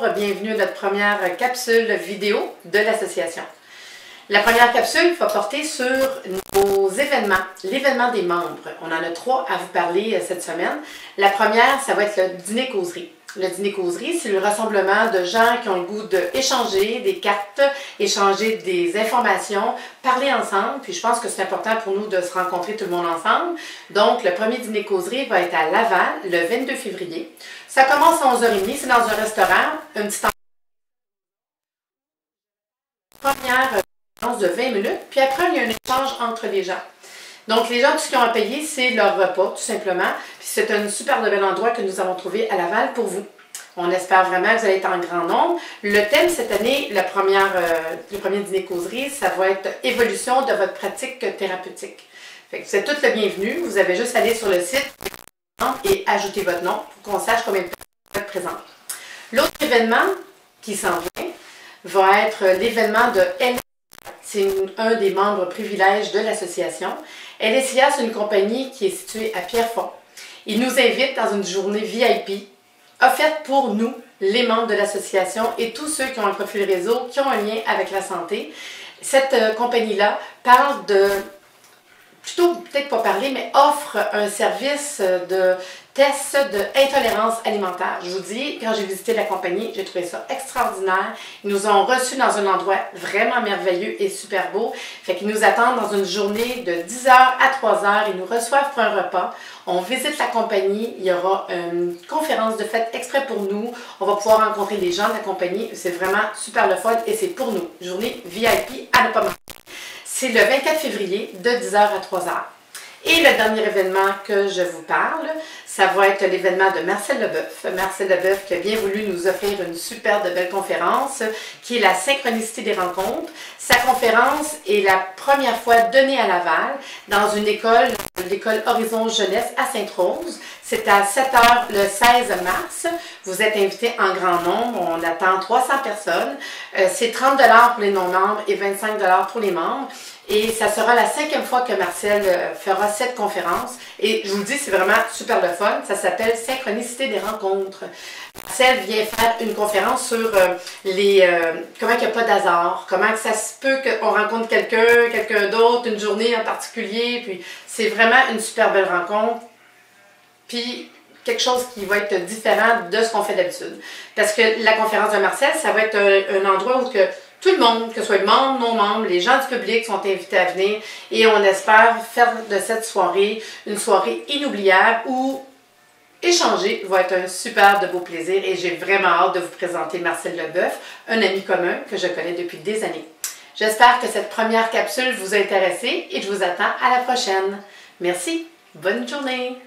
bonjour, bienvenue à notre première capsule vidéo de l'association. La première capsule va porter sur nos événements, l'événement des membres. On en a 3 à vous parler cette semaine. La première, ça va être le dîner-causerie. Le dîner-causerie, c'est le rassemblement de gens qui ont le goût d'échanger des cartes, échanger des informations, parler ensemble. Puis je pense que c'est important pour nous de se rencontrer tout le monde ensemble. Donc, le premier dîner-causerie va être à Laval, le 22 février. Ça commence à 11h30, c'est dans un restaurant, une petite première de 20 minutes. Puis après, il y a un échange entre les gens. Donc, les gens, tout ce qu'ils ont à payer, c'est leur repas, tout simplement. Puis c'est un super bel endroit que nous avons trouvé à Laval pour vous. On espère vraiment que vous allez être en grand nombre. Le thème cette année, le premier dîner-causerie, ça va être « Évolution de votre pratique thérapeutique ». Fait que vous êtes toutes le bienvenu. Vous avez juste à aller sur le site et ajouter votre nom pour qu'on sache combien de personnes vous êtes présentes. L'autre événement qui s'en vient va être l'événement de LSIA. C'est un des membres privilèges de l'association. LSIA, c'est une compagnie qui est située à Pierrefonds. Ils nous invitent dans une journée VIP offerte pour nous, les membres de l'association et tous ceux qui ont un profil réseau, qui ont un lien avec la santé. Cette compagnie-là parle de, plutôt peut-être pas parler, mais offre un service de test d'intolérance alimentaire. Je vous dis, quand j'ai visité la compagnie, j'ai trouvé ça extraordinaire. Ils nous ont reçus dans un endroit vraiment merveilleux et super beau. Fait qu'ils nous attendent dans une journée de 10h à 3h. Ils nous reçoivent pour un repas. On visite la compagnie. Il y aura une conférence de fête exprès pour nous. On va pouvoir rencontrer les gens de la compagnie. C'est vraiment super le fun et c'est pour nous. Journée VIP à ne pas manquer. C'est le 24 février de 10h à 3h. Et le dernier événement que je vous parle, ça va être l'événement de Marcel Leboeuf. Marcel Leboeuf qui a bien voulu nous offrir une super belle conférence qui est la synchronicité des rencontres. Sa conférence est la première fois donnée à Laval dans une école, l'école Horizon Jeunesse à Sainte-Rose. C'est à 7h le 16 mars. Vous êtes invités en grand nombre. On attend 300 personnes. C'est 30 $ pour les non-membres et 25 $ pour les membres. Et ça sera la 5e fois que Marcel fera cette conférence. Et je vous le dis, c'est vraiment super le fun. Ça s'appelle Synchronicité des rencontres. Marcel vient faire une conférence sur comment il n'y a pas d'hasard, comment que ça se peut qu'on rencontre quelqu'un d'autre, une journée en particulier. Puis c'est vraiment une super belle rencontre. Puis quelque chose qui va être différent de ce qu'on fait d'habitude. Parce que la conférence de Marcel, ça va être un endroit où tout le monde, que ce soit membres, non-membres, les gens du public sont invités à venir et on espère faire de cette soirée une soirée inoubliable où échanger va être un super de beau plaisir et j'ai vraiment hâte de vous présenter Marcel Leboeuf, un ami commun que je connais depuis des années. J'espère que cette première capsule vous a intéressé et je vous attends à la prochaine. Merci, bonne journée!